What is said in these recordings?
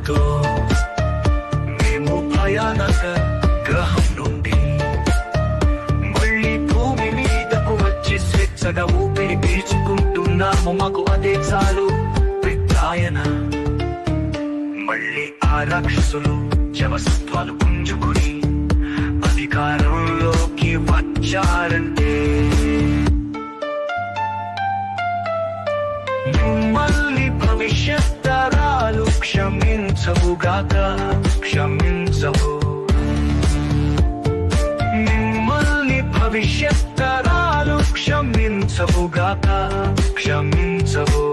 శక్తితో మేము భయానక గ్రహం నుండి మళ్ళీ భూమి మీదకు వచ్చి స్వేచ్ఛగా ఊపిరి పీల్చుకుంటున్నాము. మాకు అదే చాలు పెద్దాయన. మళ్ళీ ఆ రాక్షసులు జవసత్వాలు పుంజుకుని అధికారంలోకి వచ్చారంటే మిమ్మల్ని భవిష్యత్ తరాలు క్షమించవుగాక, క్షమించవు. మిమ్మల్ని భవిష్యత్ తరాలు క్షమించవుగాక, క్షమించవు.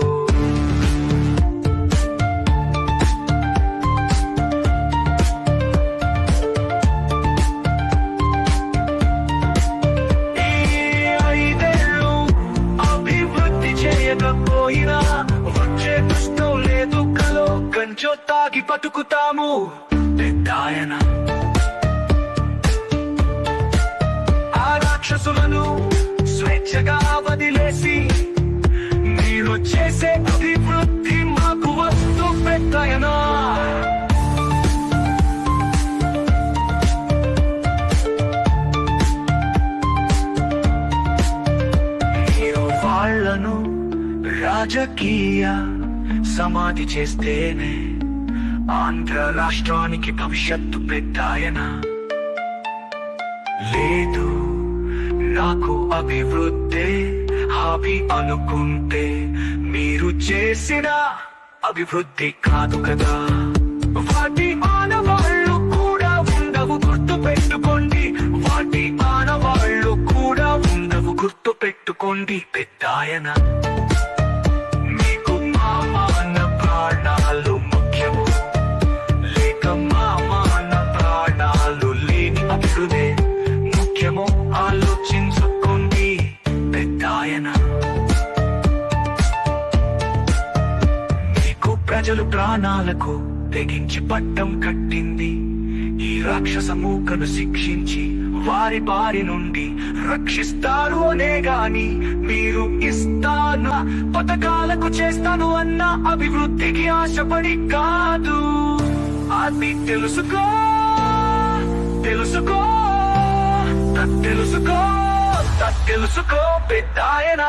పోయినా వచ్చే కష్టం లేదు, కలో గంజో తాగి బతుకుతాము పెద్దాయన. ఆ రాక్షసులను స్వేచ్ఛగా వదిలేసి మీరు చేసే అభివృద్ధి మాకు వస్తూ పెద్దాయన. మీరు వాళ్ళను రాజకీయ సమాధి చేస్తేనే ఆంధ్ర రాష్ట్రానికి భవిష్యత్తు పెద్దాయన. లేదు నాకు అభివృద్ధి హాబీ అనుకుంటే మీరు చేసిన అభివృద్ధి కాదు కదా. వాటి ఆనవాళ్ళు కూడా ఉండవు, గుర్తు పెట్టుకోండి. వాటి ఆనవాళ్ళు కూడా ఉండవు, గుర్తు పెట్టుకోండి పెద్దాయన. ముఖ్యము లేక మామాన ప్రాణాలు లేని అభివృద్ధి ముఖ్యము, ఆలోచించుకోండి పెద్దాయన. మీకు ప్రజలు ప్రాణాలకు తెగించి పట్టం కట్టింది. ఈ రాక్షస మూకను శిక్షించి వారి బారి నుండి రక్షిస్తారు అనే గాని మీరు ఇస్తాను పథకాలకు చేస్తాను అన్న అభివృద్ధికి ఆశపడి కాదు. అది తెలుసుకో, తెలుసుకో, తెలుసుకో, తెలుసుకో పెద్దాయన.